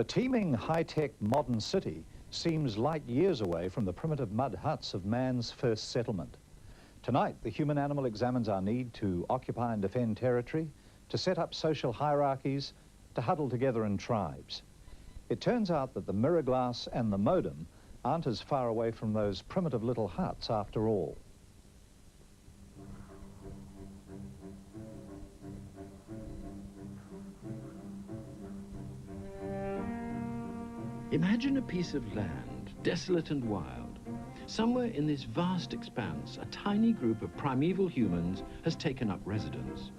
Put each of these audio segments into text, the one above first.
The teeming, high-tech modern city seems light years away from the primitive mud huts of man's first settlement. Tonight, the human animal examines our need to occupy and defend territory, to set up social hierarchies, to huddle together in tribes. It turns out that the mirror glass and the modem aren't as far away from those primitive little huts after all. Imagine a piece of land, desolate and wild. Somewhere in this vast expanse, a tiny group of primeval humans has taken up residence.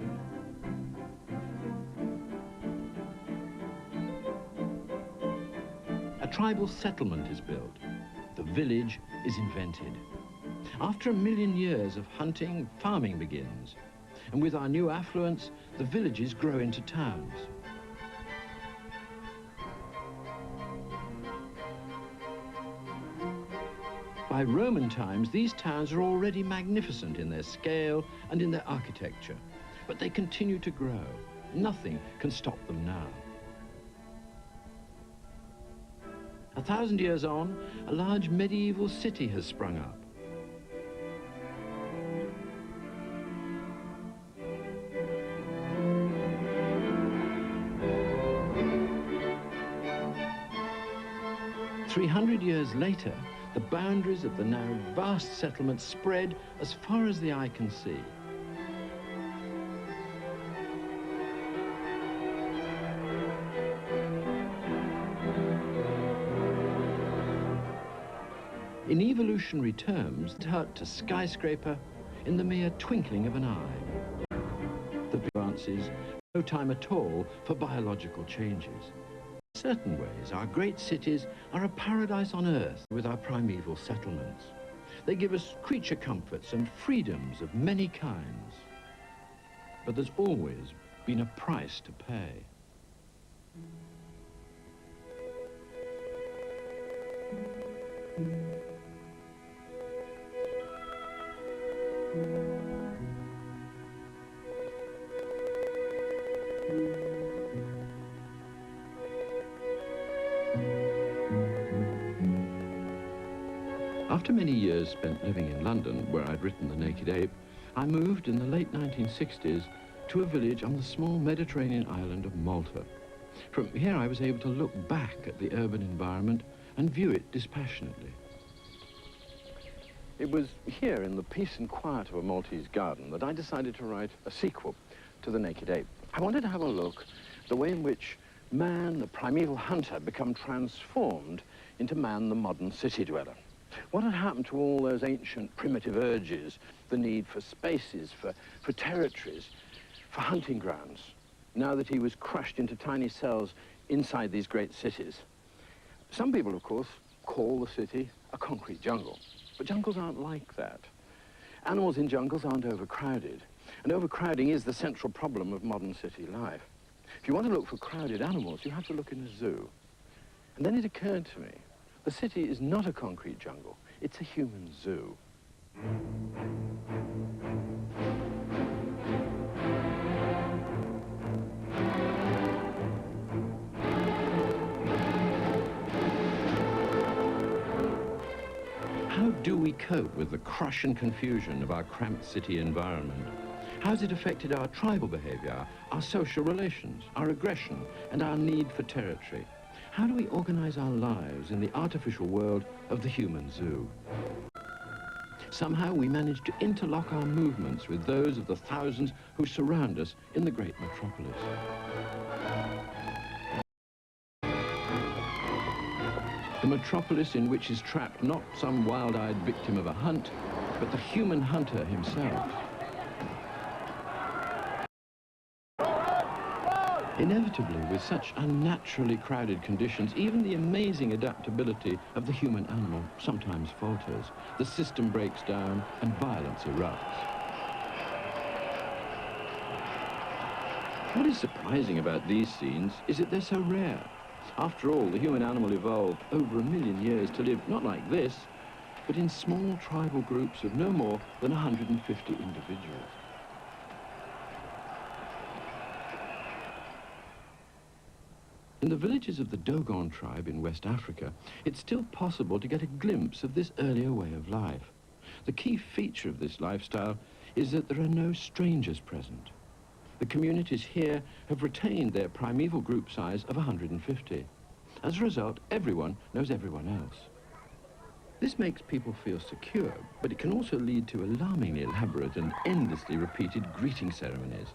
A tribal settlement is built. The village is invented. After 1 million years of hunting, farming begins. And with our new affluence, the villages grow into towns. By Roman times, these towns are already magnificent in their scale and in their architecture, but they continue to grow. Nothing can stop them now. 1,000 years on, a large medieval city has sprung up. "300 years later, the boundaries of the now vast settlement spread as far as the eye can see. In evolutionary terms, hut to skyscraper in the mere twinkling of an eye. The advances, no time at all for biological changes. In certain ways, our great cities are a paradise on earth with our primeval settlements. They give us creature comforts and freedoms of many kinds. But there's always been a price to pay. After many years spent living in London, where I'd written The Naked Ape, I moved in the late 1960s to a village on the small Mediterranean island of Malta. From here I was able to look back at the urban environment and view it dispassionately. It was here in the peace and quiet of a Maltese garden that I decided to write a sequel to The Naked Ape. I wanted to have a look at the way in which man, the primeval hunter, become transformed into man, the modern city dweller. What had happened to all those ancient primitive urges, the need for spaces, for territories, for hunting grounds, now that he was crushed into tiny cells inside these great cities? Some people, of course, call the city a concrete jungle, but jungles aren't like that. Animals in jungles aren't overcrowded, and overcrowding is the central problem of modern city life. If you want to look for crowded animals, you have to look in a zoo. And then it occurred to me, the city is not a concrete jungle, it's a human zoo. How do we cope with the crush and confusion of our cramped city environment? How has it affected our tribal behavior, our social relations, our aggression, and our need for territory? How do we organize our lives in the artificial world of the human zoo? Somehow we manage to interlock our movements with those of the thousands who surround us in the great metropolis. The metropolis in which is trapped not some wild-eyed victim of a hunt, but the human hunter himself. Inevitably, with such unnaturally crowded conditions, even the amazing adaptability of the human animal sometimes falters. The system breaks down and violence erupts. What is surprising about these scenes is that they're so rare. After all, the human animal evolved over 1 million years to live not like this, but in small tribal groups of no more than 150 individuals. In the villages of the Dogon tribe in West Africa, it's still possible to get a glimpse of this earlier way of life. The key feature of this lifestyle is that there are no strangers present. The communities here have retained their primeval group size of 150. As a result, everyone knows everyone else. This makes people feel secure, but it can also lead to alarmingly elaborate and endlessly repeated greeting ceremonies.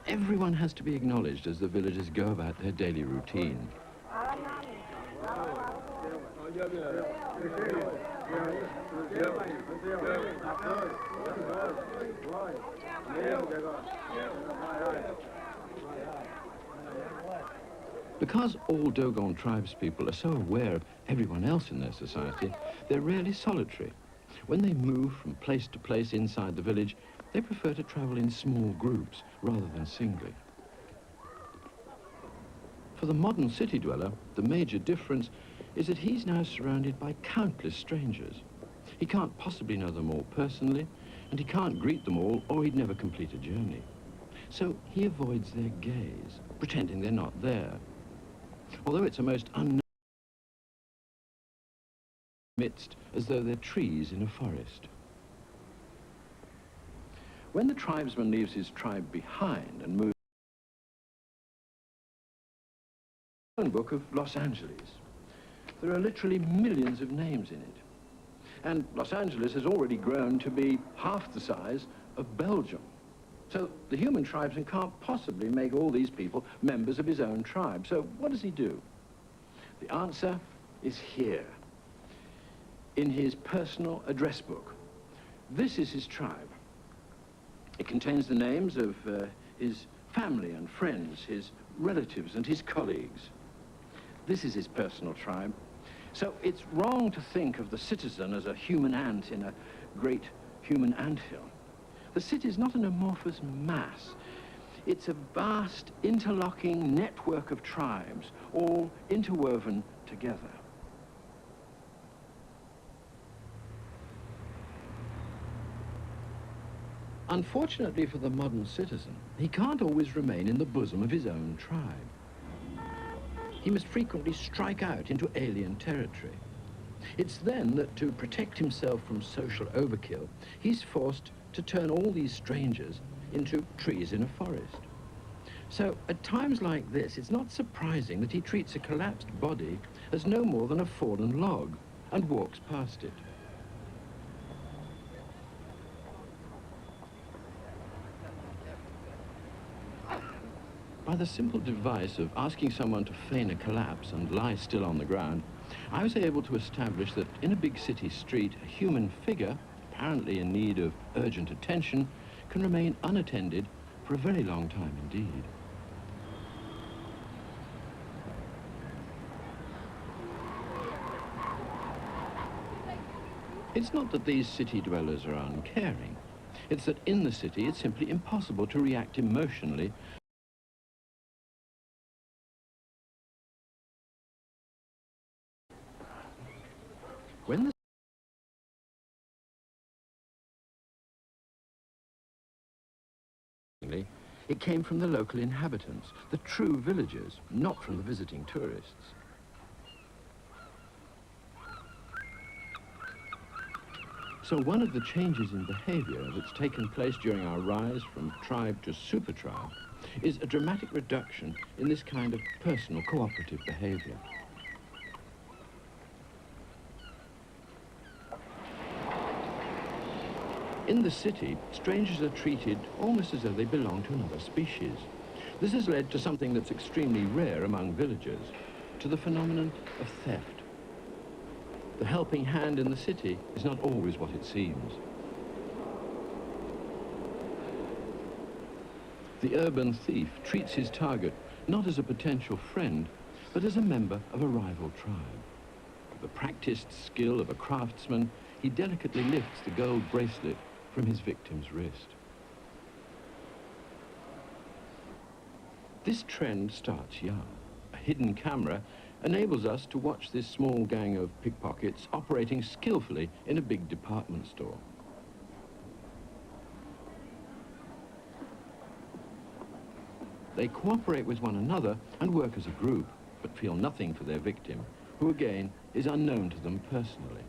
Everyone has to be acknowledged as the villagers go about their daily routine. Because all Dogon tribespeople are so aware of everyone else in their society, they're rarely solitary. When they move from place to place inside the village, they prefer to travel in small groups rather than singly. For the modern city dweller, the major difference is that he's now surrounded by countless strangers. He can't possibly know them all personally, and he can't greet them all or he'd never complete a journey. So he avoids their gaze, pretending they're not there. Although it's a most unknown midst, as though they're trees in a forest. When the tribesman leaves his tribe behind and moves to the book of Los Angeles, there are literally millions of names in it. And Los Angeles has already grown to be half the size of Belgium. So the human tribesman can't possibly make all these people members of his own tribe. So what does he do? The answer is here, in his personal address book. This is his tribe. It contains the names of his family and friends, his relatives and his colleagues. This is his personal tribe. So it's wrong to think of the citizen as a human ant in a great human anthill. The city is not an amorphous mass. It's a vast interlocking network of tribes, all interwoven together. Unfortunately for the modern citizen, he can't always remain in the bosom of his own tribe. He must frequently strike out into alien territory. It's then that, to protect himself from social overkill, he's forced to turn all these strangers into trees in a forest. So, at times like this, it's not surprising that he treats a collapsed body as no more than a fallen log and walks past it. By the simple device of asking someone to feign a collapse and lie still on the ground, I was able to establish that in a big city street, a human figure, apparently in need of urgent attention, can remain unattended for a very long time indeed. It's not that these city dwellers are uncaring. It's that in the city, it's simply impossible to react emotionally when it came from the local inhabitants, the true villagers, not from the visiting tourists. So one of the changes in behavior that's taken place during our rise from tribe to super tribe is a dramatic reduction in this kind of personal cooperative behavior. In the city, strangers are treated almost as though they belong to another species. This has led to something that's extremely rare among villagers, to the phenomenon of theft. The helping hand in the city is not always what it seems. The urban thief treats his target not as a potential friend, but as a member of a rival tribe. With the practiced skill of a craftsman, he delicately lifts the gold bracelet from his victim's wrist. This trend starts young. A hidden camera enables us to watch this small gang of pickpockets operating skillfully in a big department store. They cooperate with one another and work as a group. but feel nothing for their victim, who again is unknown to them personally.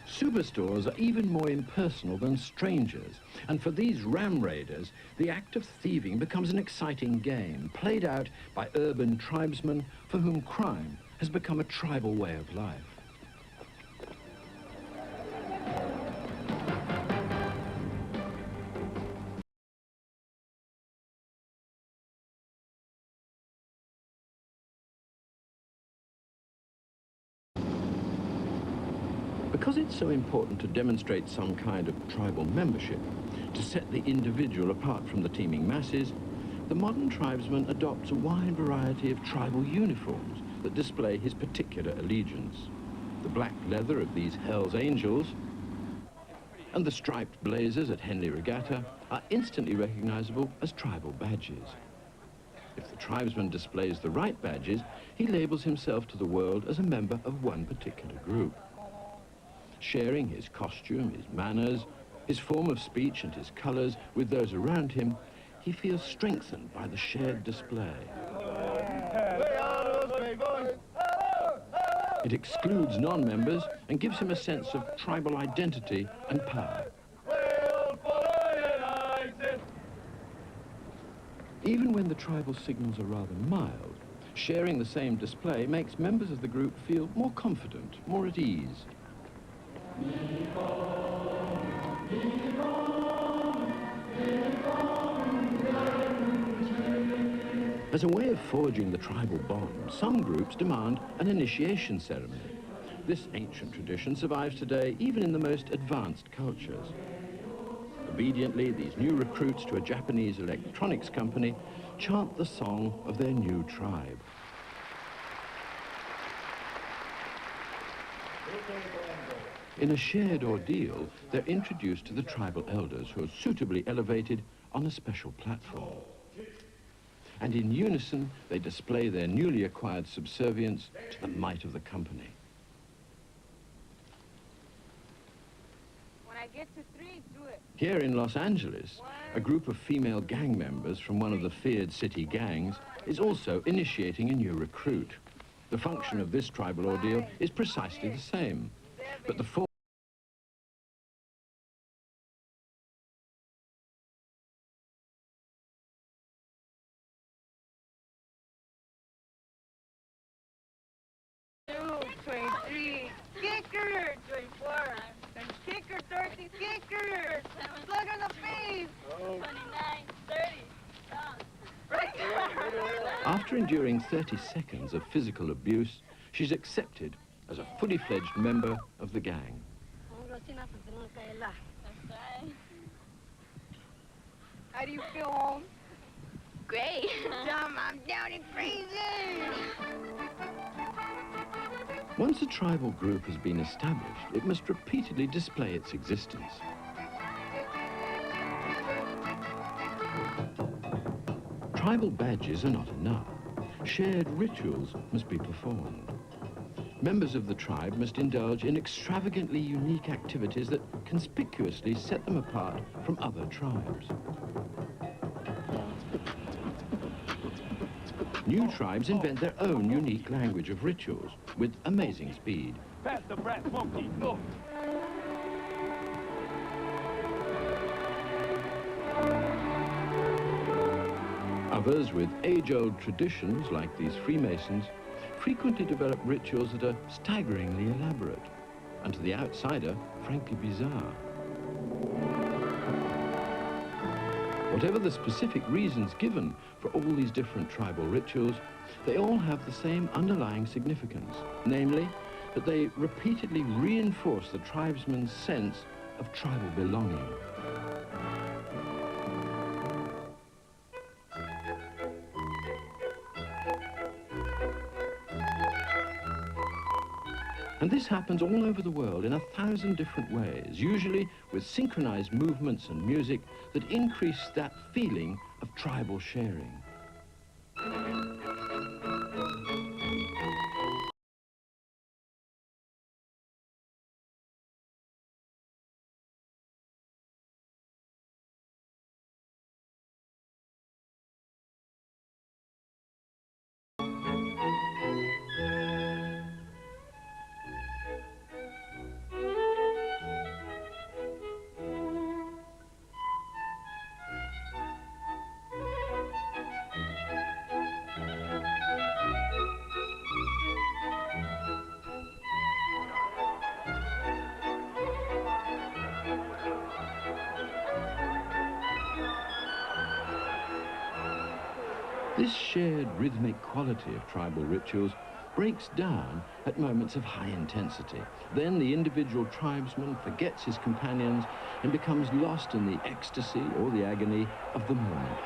Superstores are even more impersonal than strangers, and for these ram raiders, the act of thieving becomes an exciting game, played out by urban tribesmen for whom crime has become a tribal way of life. Because it's so important to demonstrate some kind of tribal membership, to set the individual apart from the teeming masses, the modern tribesman adopts a wide variety of tribal uniforms that display his particular allegiance. The black leather of these Hell's Angels and the striped blazers at Henley Regatta are instantly recognizable as tribal badges. If the tribesman displays the right badges, he labels himself to the world as a member of one particular group. Sharing his costume, his manners, his form of speech and his colors with those around him, he feels strengthened by the shared display. It excludes non-members and gives him a sense of tribal identity and power. Even when the tribal signals are rather mild, sharing the same display makes members of the group feel more confident, more at ease. As a way of forging the tribal bond, some groups demand an initiation ceremony. This ancient tradition survives today even in the most advanced cultures. Obediently, these new recruits to a Japanese electronics company chant the song of their new tribe. In a shared ordeal, they're introduced to the tribal elders who are suitably elevated on a special platform. And in unison, they display their newly acquired subservience to the might of the company. When I get to 3, do it. Here in Los Angeles, a group of female gang members from one of the feared city gangs is also initiating a new recruit. The function of this tribal ordeal is precisely the same, but the form Kicker, 24, then kicker, 30, kicker, slug on the face, 29, 30, After enduring 30 seconds of physical abuse, she's accepted as a fully fledged member of the gang. How do you feel, home? Great. I'm down in Fraser. Once a tribal group has been established, it must repeatedly display its existence. Tribal badges are not enough. Shared rituals must be performed. Members of the tribe must indulge in extravagantly unique activities that conspicuously set them apart from other tribes. New tribes invent their own unique language of rituals with amazing speed. Pass the brat monkey, no. Others with age-old traditions, like these Freemasons, frequently develop rituals that are staggeringly elaborate, and to the outsider, frankly bizarre. Whatever the specific reasons given for all these different tribal rituals, they all have the same underlying significance, namely that they repeatedly reinforce the tribesman's sense of tribal belonging. And this happens all over the world in 1,000 different ways, usually with synchronized movements and music that increase that feeling of tribal sharing. This shared rhythmic quality of tribal rituals breaks down at moments of high intensity. Then the individual tribesman forgets his companions and becomes lost in the ecstasy or the agony of the moment.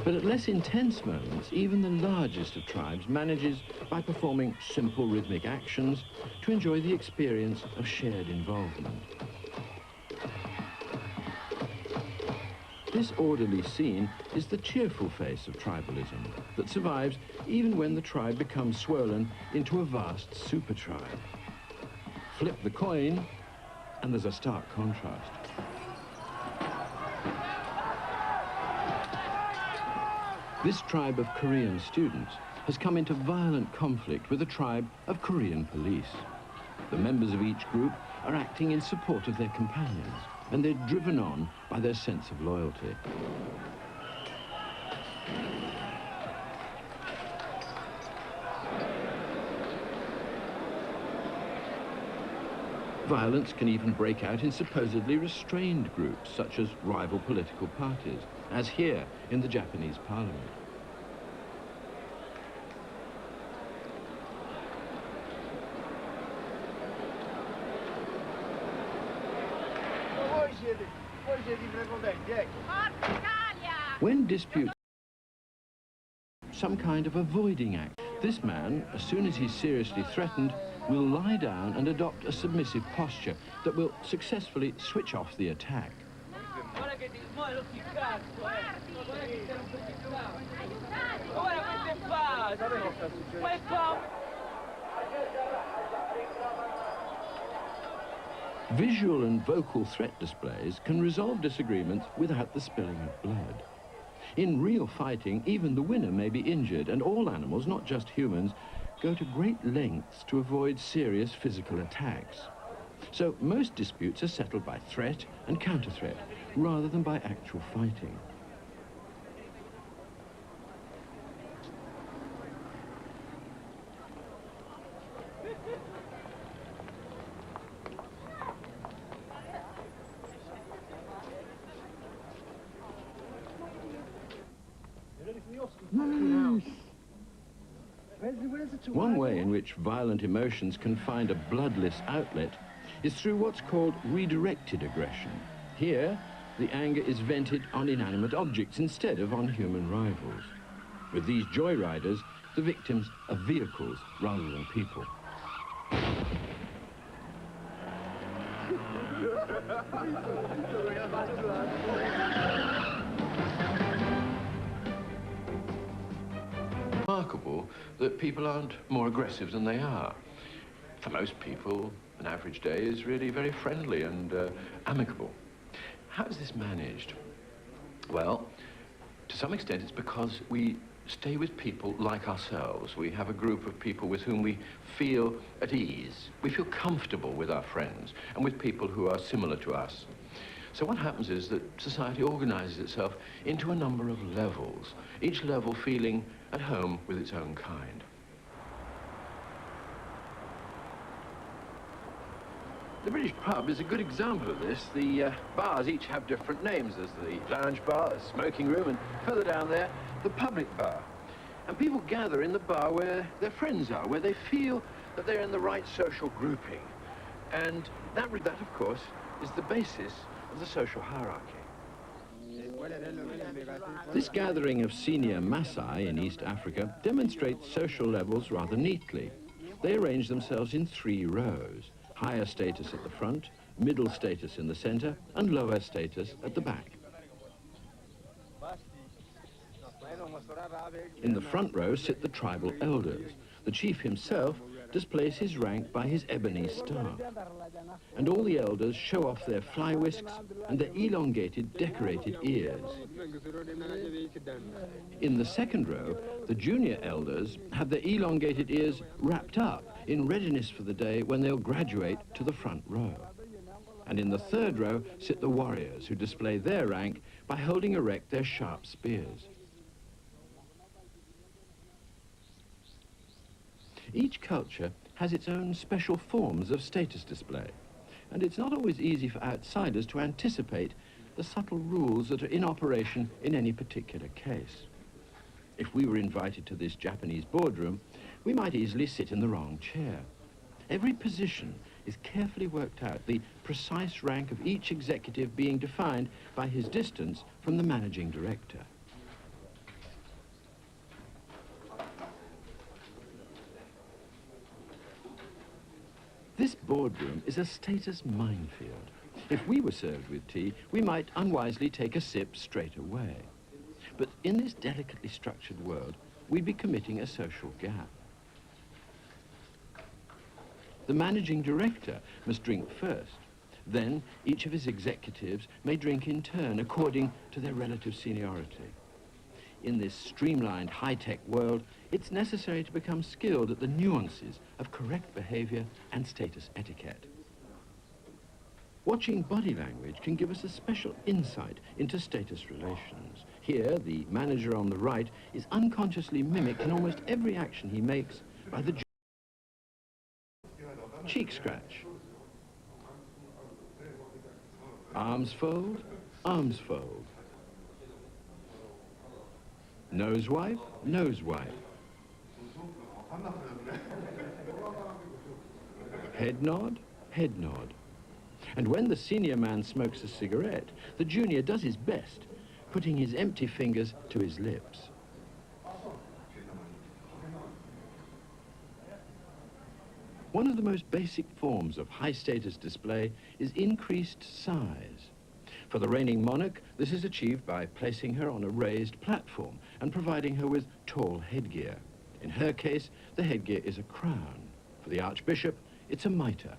But at less intense moments, even the largest of tribes manages, by performing simple rhythmic actions, to enjoy the experience of shared involvement. This orderly scene is the cheerful face of tribalism that survives even when the tribe becomes swollen into a vast super tribe. Flip the coin, and there's a stark contrast. This tribe of Korean students has come into violent conflict with a tribe of Korean police. The members of each group are acting in support of their companions, and they're driven on by their sense of loyalty. Violence can even break out in supposedly restrained groups, such as rival political parties, as here in the Japanese parliament. When disputes, some kind of avoiding act. This man, as soon as he's seriously threatened, will lie down and adopt a submissive posture that will successfully switch off the attack. Visual and vocal threat displays can resolve disagreements without the spilling of blood. In real fighting, even the winner may be injured, and all animals, not just humans, go to great lengths to avoid serious physical attacks. So most disputes are settled by threat and counter-threat, rather than by actual fighting. One way in which violent emotions can find a bloodless outlet is through what's called redirected aggression. Here, the anger is vented on inanimate objects instead of on human rivals. With these joyriders, the victims are vehicles rather than people. Remarkable that people aren't more aggressive than they are. For most people, an average day is really very friendly and amicable. How is this managed? Well, to some extent it's because we stay with people like ourselves. We have a group of people with whom we feel at ease. We feel comfortable with our friends and with people who are similar to us. So what happens is that society organizes itself into a number of levels, each level feeling at home with its own kind. The British pub is a good example of this. The bars each have different names. There's the lounge bar, the smoking room, and further down there, the public bar. And people gather in the bar where their friends are, where they feel that they're in the right social grouping. And that, of course, is the basis of the social hierarchy. This gathering of senior Maasai in East Africa demonstrates social levels rather neatly. They arrange themselves in 3 rows: higher status at the front, middle status in the center, and lower status at the back. In the front row sit the tribal elders. The chief himself displays his rank by his ebony staff. And all the elders show off their fly whisks and their elongated, decorated ears. In the second row, the junior elders have their elongated ears wrapped up in readiness for the day when they'll graduate to the front row. And in the third row sit the warriors, who display their rank by holding erect their sharp spears. Each culture has its own special forms of status display, and it's not always easy for outsiders to anticipate the subtle rules that are in operation in any particular case. If we were invited to this Japanese boardroom, we might easily sit in the wrong chair. Every position is carefully worked out, the precise rank of each executive being defined by his distance from the managing director. This boardroom is a status minefield. If we were served with tea, we might unwisely take a sip straight away. But in this delicately structured world, we'd be committing a social gap. The managing director must drink first. Then each of his executives may drink in turn according to their relative seniority. In this streamlined high-tech world, it's necessary to become skilled at the nuances of correct behavior and status etiquette. Watching body language can give us a special insight into status relations. Here, the manager on the right is unconsciously mimicked in almost every action he makes by the cheek scratch, arms fold, nose wipe, nose wipe, head nod, head nod. And when the senior man smokes a cigarette, the junior does his best, putting his empty fingers to his lips. One of the most basic forms of high-status display is increased size. For the reigning monarch, this is achieved by placing her on a raised platform and providing her with tall headgear. In her case, the headgear is a crown. For the archbishop, it's a mitre.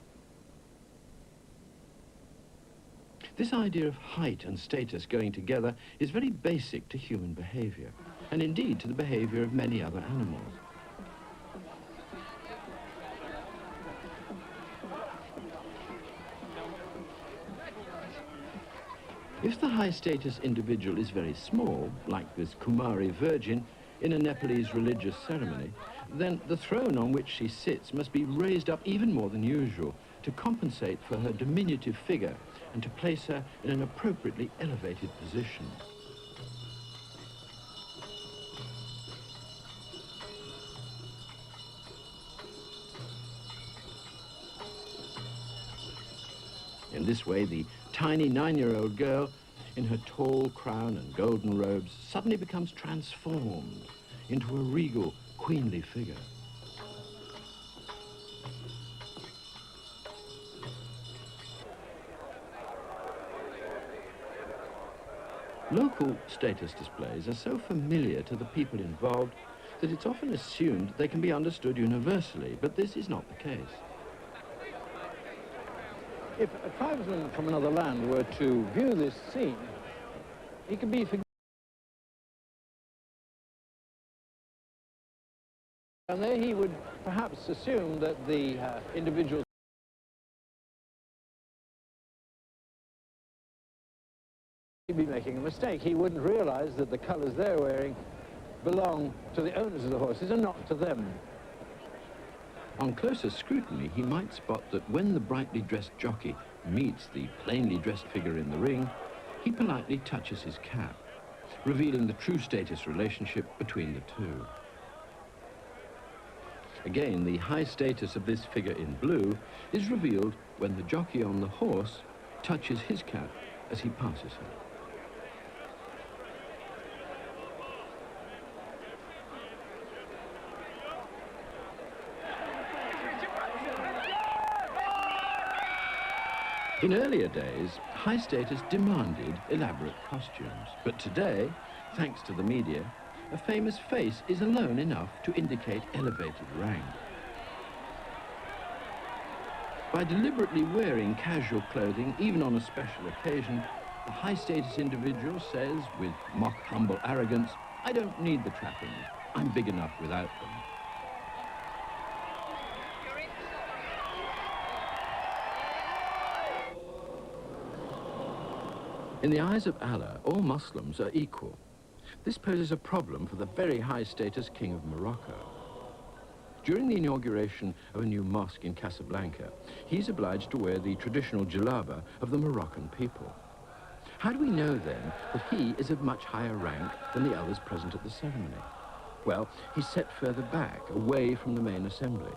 This idea of height and status going together is very basic to human behavior, and indeed to the behavior of many other animals. If the high-status individual is very small, like this Kumari virgin in a Nepalese religious ceremony, then the throne on which she sits must be raised up even more than usual to compensate for her diminutive figure and to place her in an appropriately elevated position. In this way, the tiny 9-year-old girl, in her tall crown and golden robes, suddenly becomes transformed into a regal, queenly figure. Local status displays are so familiar to the people involved that it's often assumed they can be understood universally, but this is not the case. If a tribesman from another land were to view this scene, he could be forgiven. And there he would perhaps assume that the individuals he'd be making a mistake. He wouldn't realize that the colors they're wearing belong to the owners of the horses and not to them. On closer scrutiny, he might spot that when the brightly dressed jockey meets the plainly dressed figure in the ring, he politely touches his cap, revealing the true status relationship between the two. Again, the high status of this figure in blue is revealed when the jockey on the horse touches his cap as he passes her. In earlier days, high status demanded elaborate costumes. But today, thanks to the media, a famous face is alone enough to indicate elevated rank. By deliberately wearing casual clothing, even on a special occasion, the high-status individual says, with mock humble arrogance, "I don't need the trappings. I'm big enough without them." In the eyes of Allah, all Muslims are equal. This poses a problem for the very high-status King of Morocco. During the inauguration of a new mosque in Casablanca, he's obliged to wear the traditional jalaba of the Moroccan people. How do we know, then, that he is of much higher rank than the others present at the ceremony? Well, he's set further back, away from the main assembly,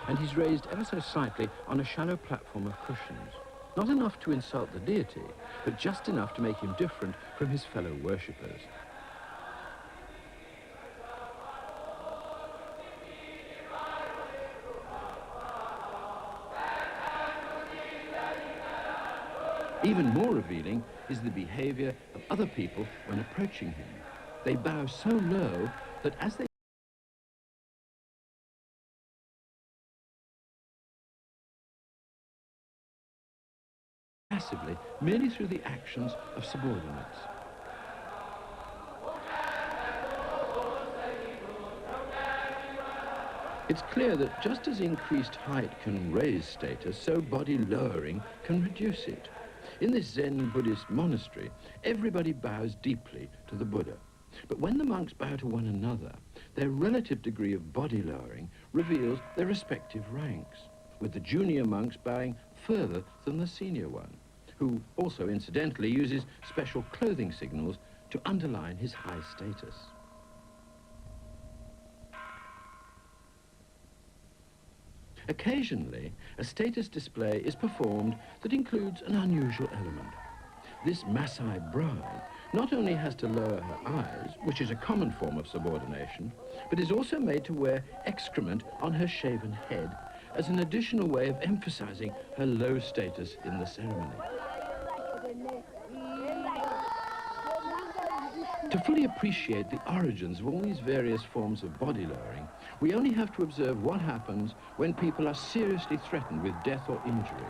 and he's raised ever so slightly on a shallow platform of cushions. Not enough to insult the deity, but just enough to make him different from his fellow worshippers. Even more revealing is the behavior of other people when approaching him. They bow so low that as they passively, merely through the actions of subordinates. It's clear that just as increased height can raise status, so body lowering can reduce it. In this Zen Buddhist monastery, everybody bows deeply to the Buddha. But when the monks bow to one another, their relative degree of body lowering reveals their respective ranks, with the junior monks bowing further than the senior one, who also incidentally uses special clothing signals to underline his high status. Occasionally, a status display is performed that includes an unusual element. This Maasai bride not only has to lower her eyes, which is a common form of subordination, but is also made to wear excrement on her shaven head as an additional way of emphasizing her low status in the ceremony. To fully appreciate the origins of all these various forms of body lowering, we only have to observe what happens when people are seriously threatened with death or injury.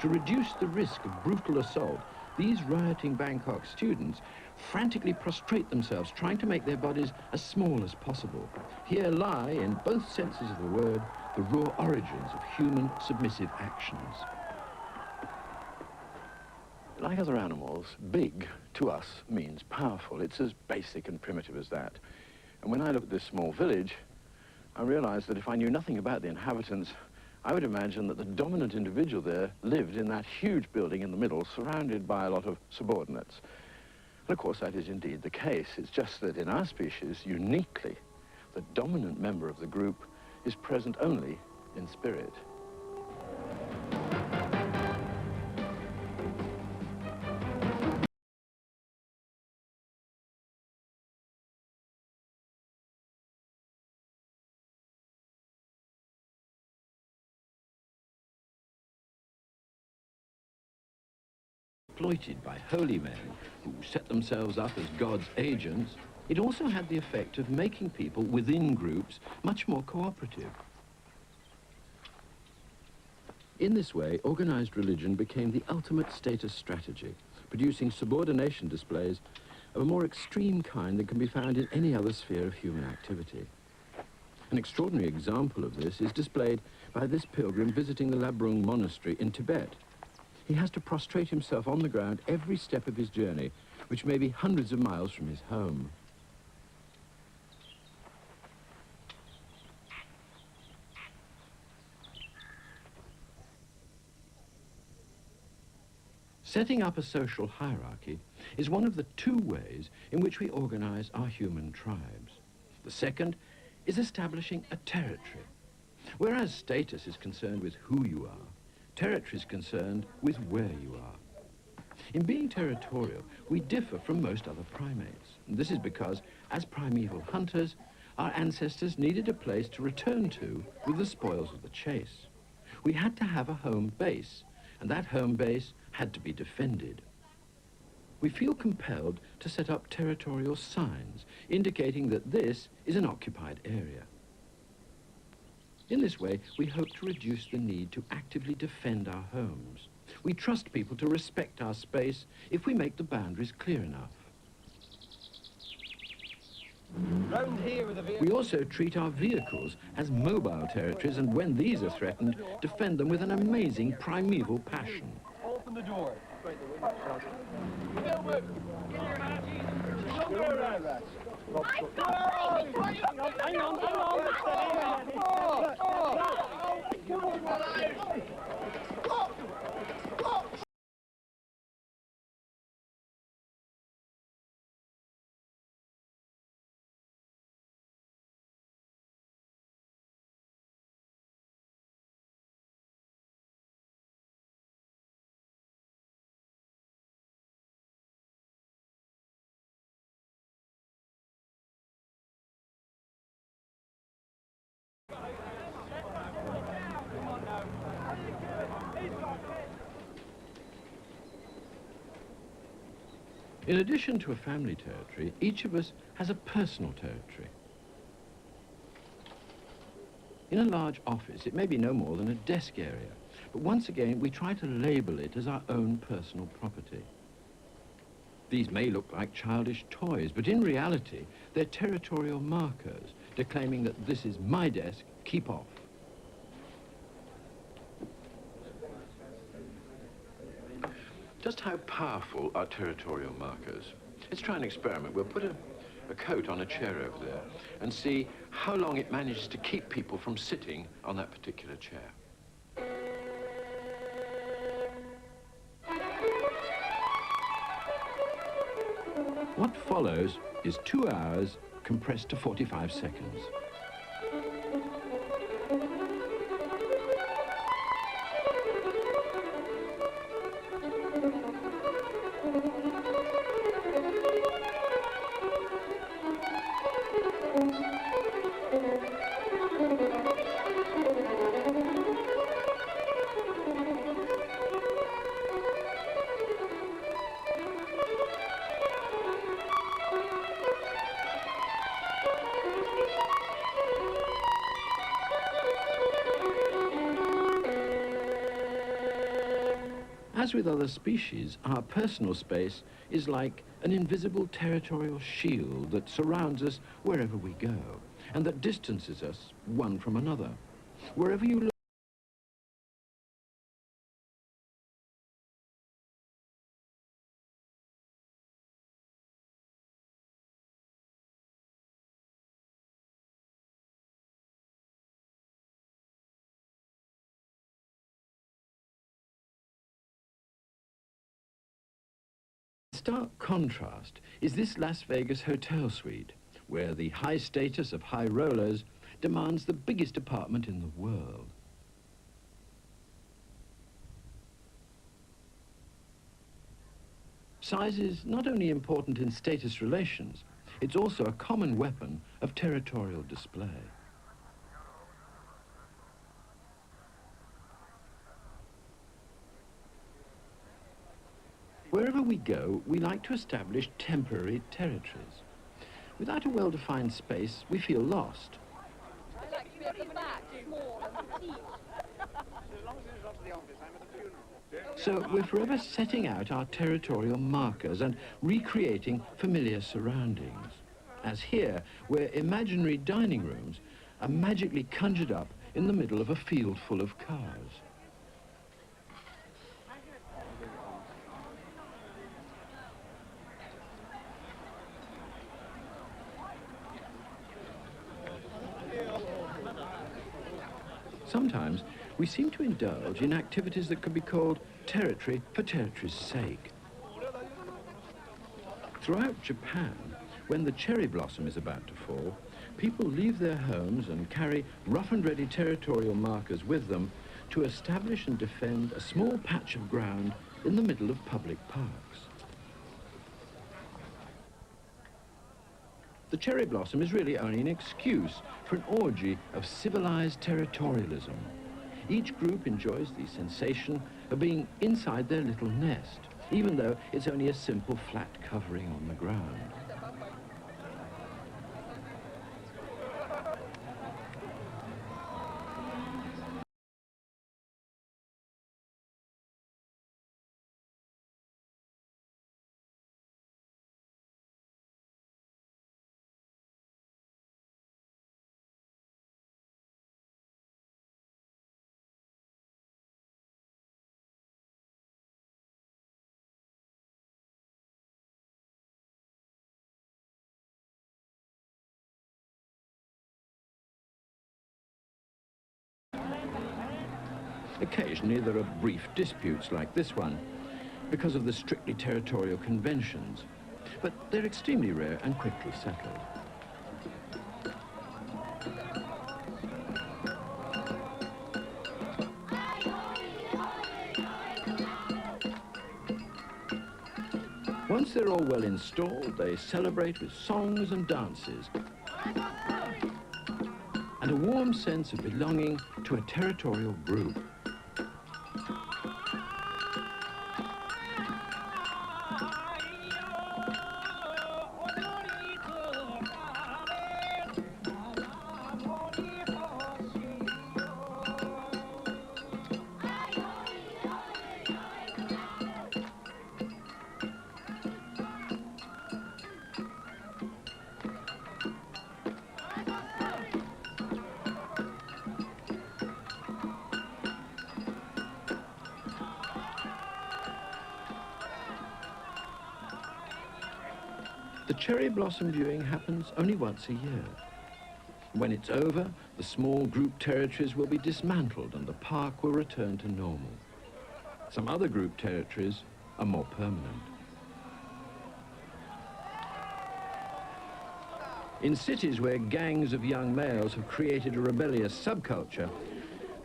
To reduce the risk of brutal assault, these rioting Bangkok students frantically prostrate themselves, trying to make their bodies as small as possible. Here lie, in both senses of the word, the raw origins of human submissive actions. Like other animals, big, to us, means powerful. It's as basic and primitive as that. And when I look at this small village, I realize that if I knew nothing about the inhabitants, I would imagine that the dominant individual there lived in that huge building in the middle, surrounded by a lot of subordinates. And of course, that is indeed the case. It's just that in our species, uniquely, the dominant member of the group is present only in spirit. Exploited by holy men who set themselves up as God's agents, it also had the effect of making people within groups much more cooperative. In this way, organized religion became the ultimate status strategy, producing subordination displays of a more extreme kind than can be found in any other sphere of human activity. An extraordinary example of this is displayed by this pilgrim visiting the Labrung monastery in Tibet. He has to prostrate himself on the ground every step of his journey, which may be hundreds of miles from his home. Setting up a social hierarchy is one of the two ways in which we organize our human tribes. The second is establishing a territory. Whereas status is concerned with who you are, territory is concerned with where you are. In being territorial, we differ from most other primates. And this is because, as primeval hunters, our ancestors needed a place to return to with the spoils of the chase. We had to have a home base, and that home base had to be defended. We feel compelled to set up territorial signs, indicating that this is an occupied area. In this way, we hope to reduce the need to actively defend our homes. We trust people to respect our space if we make the boundaries clear enough. We also treat our vehicles as mobile territories, and when these are threatened, defend them with an amazing primeval passion. Open the door. In addition to a family territory, each of us has a personal territory. In a large office, it may be no more than a desk area, but once again, we try to label it as our own personal property. These may look like childish toys, but in reality, they're territorial markers, declaiming that this is my desk, keep off. Just how powerful are territorial markers? Let's try an experiment. We'll put a coat on a chair over there and see how long it manages to keep people from sitting on that particular chair. What follows is 2 hours compressed to 45 seconds. As with other species, our personal space is like an invisible territorial shield that surrounds us wherever we go, and that distances us one from another. Wherever you look, stark contrast is this Las Vegas hotel suite, where the high status of high rollers demands the biggest apartment in the world. Size is not only important in status relations, it's also a common weapon of territorial display. Wherever we go, we like to establish temporary territories. Without a well-defined space, we feel lost. I like to be at the back, small and petite. So we're forever setting out our territorial markers and recreating familiar surroundings. As here, where imaginary dining rooms are magically conjured up in the middle of a field full of cars. Sometimes we seem to indulge in activities that could be called territory for territory's sake. Throughout Japan, when the cherry blossom is about to fall, people leave their homes and carry rough and ready territorial markers with them to establish and defend a small patch of ground in the middle of public parks. The cherry blossom is really only an excuse for an orgy of civilized territorialism. Each group enjoys the sensation of being inside their little nest, even though it's only a simple flat covering on the ground. Occasionally there are brief disputes like this one because of the strictly territorial conventions, but they're extremely rare and quickly settled. Once they're all well installed, they celebrate with songs and dances and a warm sense of belonging to a territorial group. The cherry blossom viewing happens only once a year. When it's over, the small group territories will be dismantled and the park will return to normal. Some other group territories are more permanent. In cities where gangs of young males have created a rebellious subculture,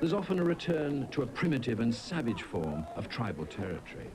there's often a return to a primitive and savage form of tribal territory.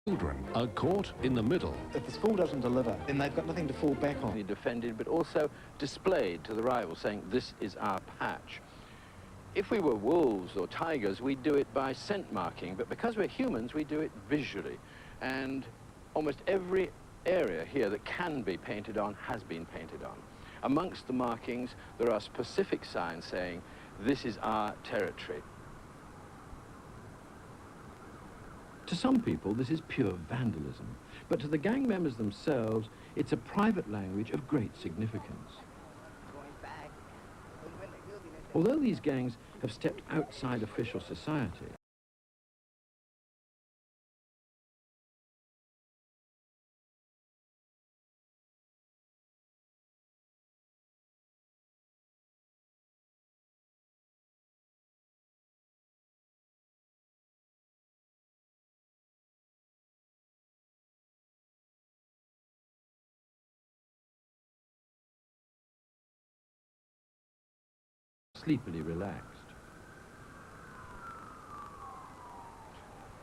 Children are caught in the middle. If the school doesn't deliver, then they've got nothing to fall back on. Defended, but also displayed to the rivals, saying, this is our patch. If we were wolves or tigers, we'd do it by scent marking, but because we're humans, we do it visually. And almost every area here that can be painted on has been painted on. Amongst the markings, there are specific signs saying, this is our territory. To some people, this is pure vandalism, but to the gang members themselves, it's a private language of great significance. Although these gangs have stepped outside official society, sleepily relaxed.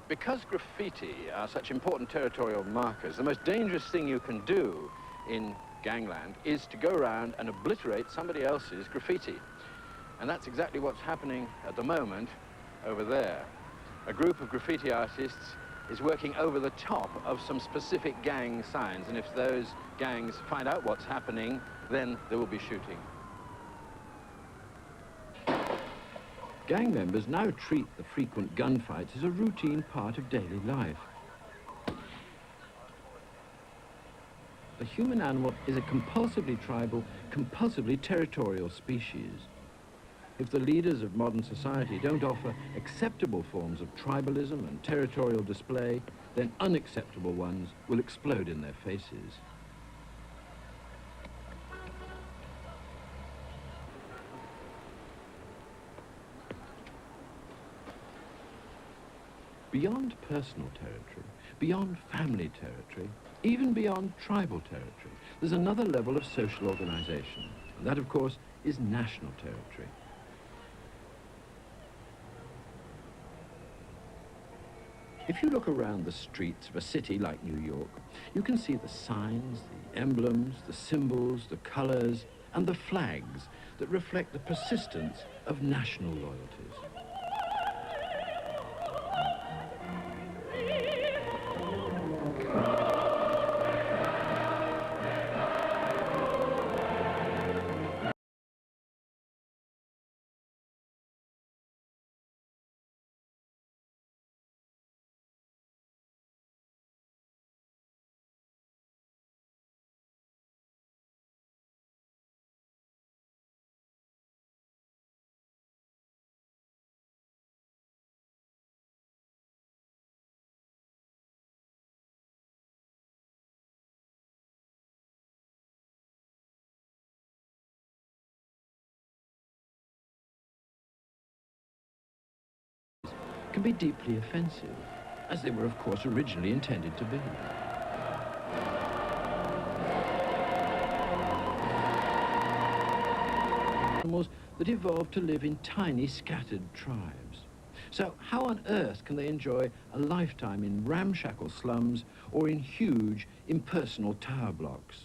Because graffiti are such important territorial markers, the most dangerous thing you can do in gangland is to go around and obliterate somebody else's graffiti. And that's exactly what's happening at the moment over there. A group of graffiti artists is working over the top of some specific gang signs, and if those gangs find out what's happening, then there will be shooting. Gang members now treat the frequent gunfights as a routine part of daily life. The human animal is a compulsively tribal, compulsively territorial species. If the leaders of modern society don't offer acceptable forms of tribalism and territorial display, then unacceptable ones will explode in their faces. Beyond personal territory, beyond family territory, even beyond tribal territory, there's another level of social organization. And that, of course, is national territory. If you look around the streets of a city like New York, you can see the signs, the emblems, the symbols, the colors, and the flags that reflect the persistence of national loyalties. Can be deeply offensive, as they were, of course, originally intended to be. Animals that evolved to live in tiny, scattered tribes. So how on earth can they enjoy a lifetime in ramshackle slums or in huge, impersonal tower blocks?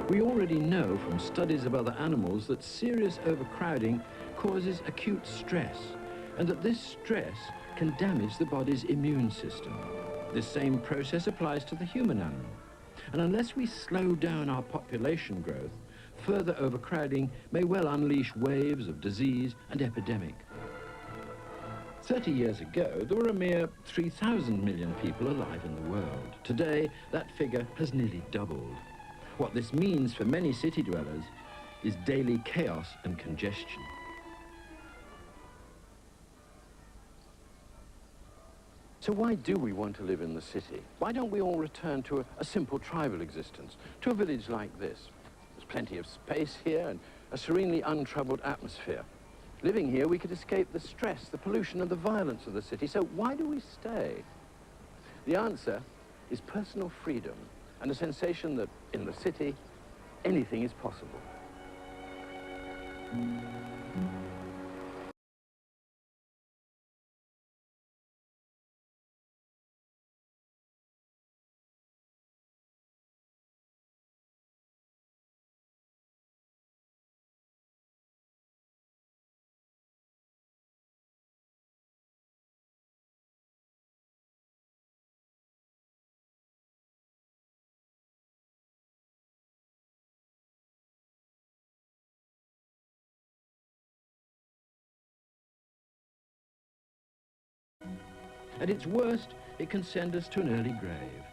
We already know from studies of other animals that serious overcrowding causes acute stress, and that this stress can damage the body's immune system. This same process applies to the human animal. And unless we slow down our population growth, further overcrowding may well unleash waves of disease and epidemic. 30 years ago, there were a mere 3,000 million people alive in the world. Today, that figure has nearly doubled. What this means for many city dwellers is daily chaos and congestion. So why do we want to live in the city? Why don't we all return to a simple tribal existence, to a village like this? There's plenty of space here and a serenely untroubled atmosphere. Living here, we could escape the stress, the pollution and the violence of the city. So why do we stay? The answer is personal freedom and a sensation that in the city, anything is possible. At its worst, it can send us to an early grave.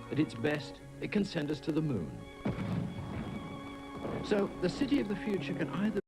At its best, it can send us to the moon. So the city of the future can either